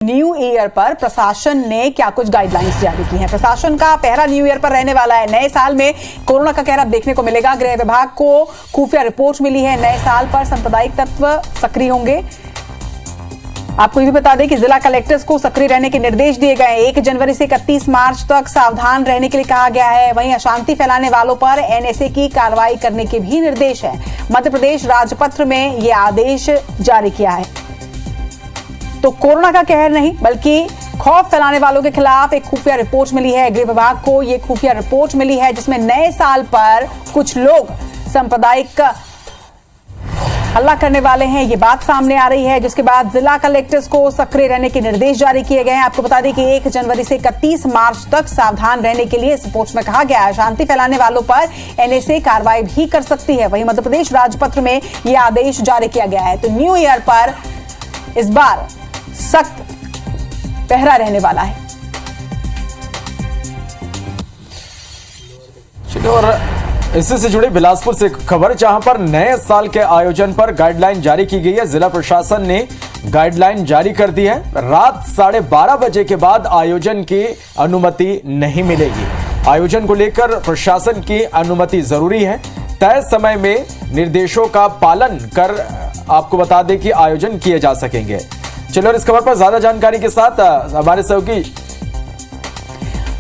New year पर प्रशासन ने क्या कुछ गाइडलाइंस जारी की हैं। प्रशासन का पहरा न्यू ईयर पर रहने वाला है। नए साल में कोरोना का कहर अब देखने को मिलेगा। गृह विभाग को खुफिया रिपोर्ट मिली है, नए साल पर सांप्रदायिक तत्व सक्रिय होंगे। आपको ये भी बता दें कि जिला कलेक्टर्स को सक्रिय रहने के निर्देश दिए गए हैं। 1 जनवरी से 31 मार्च तक सावधान रहने के लिए कहा गया है। वहीं अशांति फैलाने वालों पर एनएसए की कार्रवाई करने के भी निर्देश हैं। मध्य प्रदेश राजपत्र में यह आदेश जारी किया है। तो कोरोना का कहर नहीं बल्कि खौफ फैलाने वालों के खिलाफ एक खुफिया रिपोर्ट मिली है। गृह विभाग को यह खुफिया रिपोर्ट मिली है जिसमें नए साल पर कुछ लोग सांप्रदायिक हल्ला करने वाले हैं, ये बात सामने आ रही है। जिसके बाद जिला कलेक्टर्स को सक्रिय रहने के निर्देश जारी किए गए हैं। आपको बता दें कि 1 जनवरी से 31 मार्च तक सावधान रहने के लिए इस रिपोर्ट में कहा गया है। शांति फैलाने वालों पर एनएसए कार्रवाई भी कर सकती है। वहीं मध्य प्रदेश राजपत्र में यह आदेश जारी किया गया है। तो न्यू ईयर पर इस बार सख्त पहरा रहने वाला है। और इससे से जुड़े बिलासपुर से खबर, जहां पर नए साल के आयोजन पर गाइडलाइन जारी की गई है। जिला प्रशासन ने गाइडलाइन जारी कर दी है। रात 12:30 बजे के बाद आयोजन की अनुमति नहीं मिलेगी। आयोजन को लेकर प्रशासन की अनुमति जरूरी है। तय समय में निर्देशों का पालन कर आपको बता दें कि आयोजन किए जा सकेंगे। चलो और इस खबर पर ज्यादा जानकारी के साथ हमारे सहयोगी।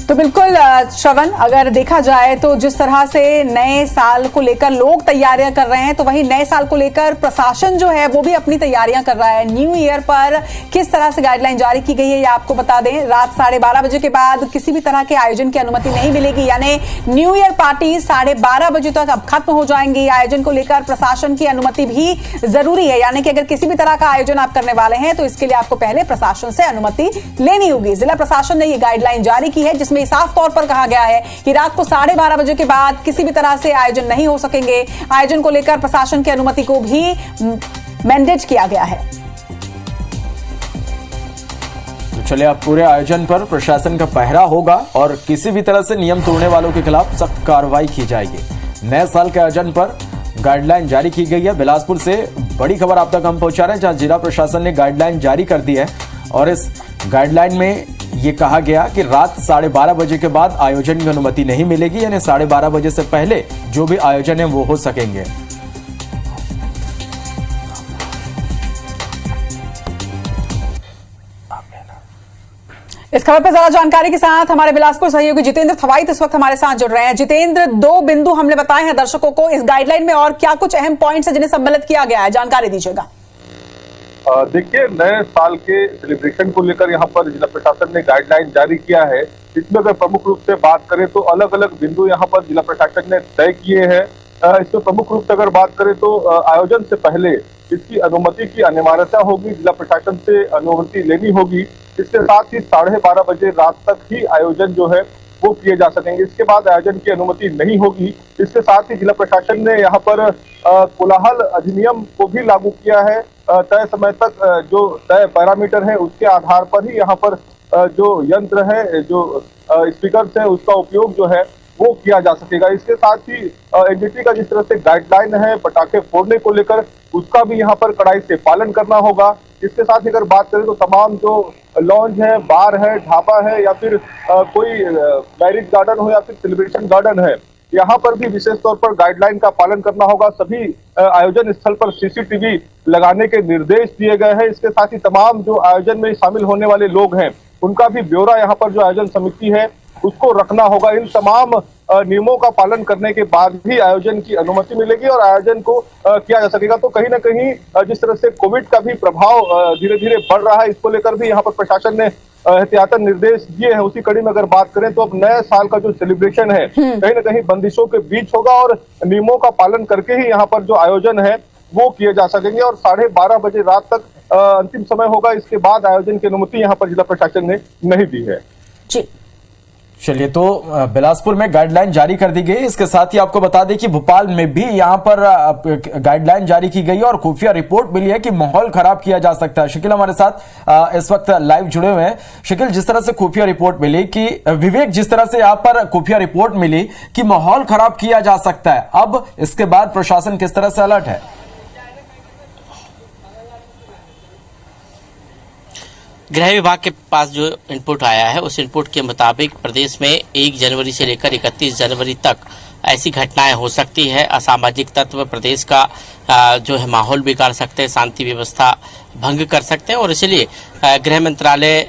तो बिल्कुल श्रवण, अगर देखा जाए तो जिस तरह से नए साल को लेकर लोग तैयारियां कर रहे हैं, तो वहीं नए साल को लेकर प्रशासन जो है वो भी अपनी तैयारियां कर रहा है। न्यू ईयर पर किस तरह से गाइडलाइन जारी की गई है ये आपको बता दें। रात 12:30 बजे के बाद किसी भी तरह के आयोजन की अनुमति नहीं मिलेगी, यानी न्यू ईयर पार्टी 12:30 बजे तक अब खत्म हो जाएंगी। आयोजन को लेकर प्रशासन की अनुमति भी जरूरी है, यानी कि अगर किसी भी तरह का आयोजन आप करने वाले हैं तो इसके लिए आपको पहले प्रशासन से अनुमति लेनी होगी। जिला प्रशासन ने ये गाइडलाइन जारी की है जिसमें साफ तौर पर कहा गया है कि रात को 12:30 बजे के बाद किसी भी तरह से आयोजन नहीं हो सकेंगे। आयोजन को लेकर प्रशासन की अनुमति को भी मैंडेट किया गया है। तो चलिए, अब पूरे आयोजन पर प्रशासन का पहरा होगा और किसी भी तरह से नियम तोड़ने वालों के खिलाफ सख्त कार्रवाई की जाएगी। नए साल के आयोजन पर गाइडलाइन जारी की गई है। बिलासपुर से बड़ी खबर आप तक हम पहुंचा रहे हैं, जहां जिला प्रशासन ने गाइडलाइन जारी कर दी है और इस गाइडलाइन में ये कहा गया कि रात 12:30 बजे के बाद आयोजन की अनुमति नहीं मिलेगी, यानी 12:30 बजे से पहले जो भी आयोजन है वो हो सकेंगे। इस खबर पर ज्यादा जानकारी के साथ हमारे बिलासपुर सहयोगी जितेंद्र थवाइत इस वक्त हमारे साथ जुड़ रहे हैं। जितेंद्र, 2 बिंदु हमने बताए हैं दर्शकों को इस गाइडलाइन में, और क्या कुछ अहम पॉइंट्स है जिन्हें सम्मिलित किया गया है, जानकारी दीजिएगा। देखिए, नए साल के सेलिब्रेशन को लेकर यहाँ पर जिला प्रशासन ने गाइडलाइन जारी किया है। इसमें अगर प्रमुख रूप से बात करें तो अलग अलग बिंदु यहाँ पर जिला प्रशासन ने तय किए हैं। इसमें प्रमुख रूप से अगर बात करें तो आयोजन से पहले इसकी अनुमति की अनिवार्यता होगी, जिला प्रशासन से अनुमति लेनी होगी। इसके साथ ही 12:30 बजे रात तक ही आयोजन जो है वो किए जा सकेंगे। इसके बाद आयोजन की अनुमति नहीं होगी। इसके साथ ही जिला प्रशासन ने यहाँ पर कोलाहल अधिनियम को भी लागू किया है। तय समय तक जो तय पैरामीटर है उसके आधार पर ही यहाँ पर जो यंत्र है, जो स्पीकर्स है, उसका उपयोग जो है वो किया जा सकेगा। इसके साथ ही एनजीटी का जिस तरह से गाइडलाइन है पटाखे फोड़ने को लेकर, उसका भी यहाँ पर कड़ाई से पालन करना होगा। इसके साथ ही अगर बात करें तो तमाम जो लॉन्ज है, बार है, ढाबा है या फिर कोई मैरिज गार्डन हो या फिर सेलिब्रेशन गार्डन है, यहाँ पर भी विशेष तौर पर गाइडलाइन का पालन करना होगा। सभी आयोजन स्थल पर सीसीटीवी लगाने के निर्देश दिए गए हैं। इसके साथ ही तमाम जो आयोजन में शामिल होने वाले लोग हैं उनका भी ब्यौरा यहाँ पर जो आयोजन समिति है उसको रखना होगा। इन तमाम नियमों का पालन करने के बाद ही आयोजन की अनुमति मिलेगी और आयोजन को किया जा सकेगा। तो कहीं ना कहीं जिस तरह से कोविड का भी प्रभाव धीरे धीरे बढ़ रहा है, इसको लेकर भी यहाँ पर प्रशासन ने एहतियातन निर्देश दिए हैं। उसी कड़ी में अगर बात करें तो अब नए साल का जो सेलिब्रेशन है कहीं ना कहीं बंदिशों के बीच होगा और नियमों का पालन करके ही यहाँ पर जो आयोजन है वो किए जा सकेंगे और 12:30 बजे रात तक अंतिम समय होगा। इसके बाद आयोजन की अनुमति यहाँ पर जिला प्रशासन ने नहीं दी है। जी चलिए, तो बिलासपुर में गाइडलाइन जारी कर दी गई। इसके साथ ही आपको बता दें कि भोपाल में भी यहां पर गाइडलाइन जारी की गई और खुफिया रिपोर्ट मिली है कि माहौल खराब किया जा सकता है। शकील हमारे साथ इस वक्त लाइव जुड़े हुए हैं। शकील, जिस तरह से खुफिया रिपोर्ट मिली कि विवेक, जिस तरह से यहां पर खुफिया रिपोर्ट मिली कि माहौल खराब किया जा सकता है, अब इसके बाद प्रशासन किस तरह से अलर्ट है? गृह विभाग के पास जो इनपुट आया है उस इनपुट के मुताबिक प्रदेश में 1 जनवरी से लेकर 31 जनवरी तक ऐसी घटनाएं हो सकती है। असामाजिक तत्व प्रदेश का जो है माहौल बिगाड़ सकते हैं, शांति व्यवस्था भंग कर सकते हैं और इसलिए गृह मंत्रालय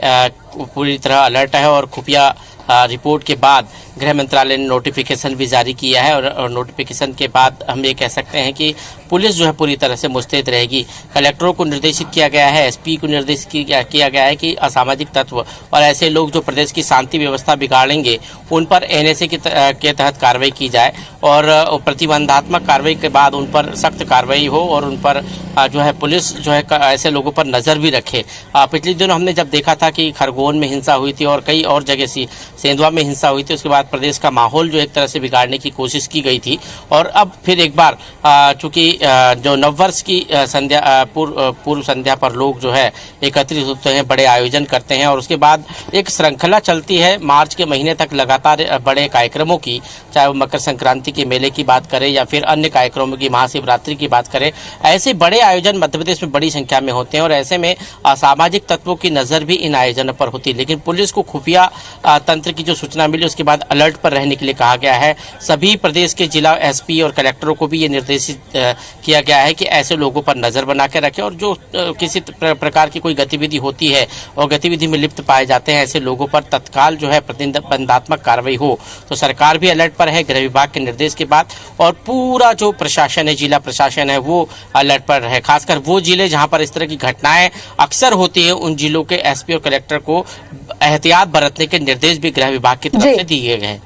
पूरी तरह अलर्ट है और खुफिया रिपोर्ट के बाद गृह मंत्रालय ने नोटिफिकेशन भी जारी किया है और नोटिफिकेशन के बाद हम ये कह सकते हैं कि पुलिस जो है पूरी तरह से मुस्तैद रहेगी। कलेक्टरों को निर्देशित किया गया है, एसपी को निर्देशित किया गया है कि असामाजिक तत्व और ऐसे लोग जो प्रदेश की शांति व्यवस्था बिगाड़ेंगे उन पर एनएसए के तहत कार्रवाई की जाए और प्रतिबंधात्मक कार्रवाई के बाद उन पर सख्त कार्रवाई हो और उन पर जो है पुलिस जो है ऐसे लोगों पर नज़र भी रखे। पिछले दिनों हमने जब देखा था कि खरगोन में हिंसा हुई थी और कई और जगह सेंधवा में हिंसा हुई थी, उसके बाद प्रदेश का माहौल जो एक तरह से बिगाड़ने की कोशिश की गई थी और अब फिर एक बार चूंकि जो नववर्ष की संध्या पूर्व संध्या पर लोग जो है एकत्रित होते हैं, बड़े आयोजन करते हैं और उसके बाद एक श्रृंखला चलती है मार्च के महीने तक लगातार बड़े कार्यक्रमों की, चाहे वो मकर संक्रांति के मेले की बात करें या फिर अन्य कार्यक्रमों की, महाशिवरात्रि की बात करें। ऐसे बड़े आयोजन मध्य प्रदेश में बड़ी संख्या में होते हैं और ऐसे में असामाजिक तत्वों की नज़र भी इन आयोजनों पर होती है। लेकिन पुलिस को खुफिया तंत्र की जो सूचना मिली उसके बाद अलर्ट पर रहने के लिए कहा गया है। सभी प्रदेश के जिला एसपी और कलेक्टरों को भी ये निर्देशित किया गया है कि ऐसे लोगों पर नज़र बना के रखें और जो किसी प्रकार की कोई गतिविधि होती है और गतिविधि में लिप्त पाए जाते हैं ऐसे लोगों पर तत्काल जो है प्रतिबंधात्मक कार्रवाई हो। तो सरकार भी अलर्ट पर है गृह विभाग के निर्देश के बाद और पूरा जो प्रशासन है, जिला प्रशासन है, वो अलर्ट पर है। खासकर वो जिले जहां पर इस तरह की घटनाएं अक्सर होती है उन जिलों के एसपी और कलेक्टर को एहतियात बरतने के निर्देश भी गृह विभाग की तरफ से दिए गए हैं।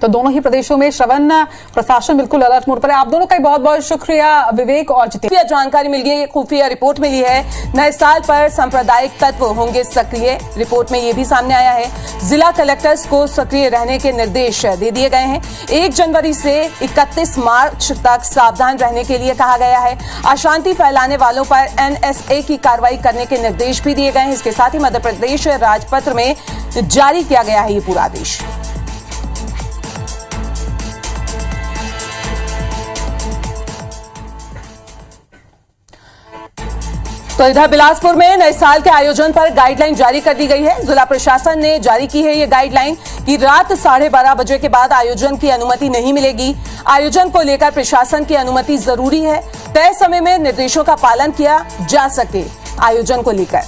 तो दोनों ही प्रदेशों में श्रवण प्रशासन बिल्कुल अलर्ट मोड पर है। आप दोनों का बहुत बहुत शुक्रिया विवेक और जितेंद्र। जानकारी मिल गई, खुफिया रिपोर्ट मिली है। नए साल पर सांप्रदायिक तत्व होंगे सक्रिय, रिपोर्ट में यह भी सामने आया है। जिला कलेक्टर्स को सक्रिय रहने के निर्देश दे दिए गए हैं। 1 जनवरी से 31 मार्च तक सावधान रहने के लिए कहा गया है। अशांति फैलाने वालों पर एनएसए की कार्रवाई करने के निर्देश भी दिए गए हैं। इसके साथ ही मध्य प्रदेश राजपत्र में जारी किया गया है ये पूरा आदेश। तो इधर बिलासपुर में नए साल के आयोजन पर गाइडलाइन जारी कर दी गई है। जिला प्रशासन ने जारी की है ये गाइडलाइन कि रात 12:30 बजे के बाद आयोजन की अनुमति नहीं मिलेगी। आयोजन को लेकर प्रशासन की अनुमति जरूरी है। तय समय में निर्देशों का पालन किया जा सके आयोजन को लेकर।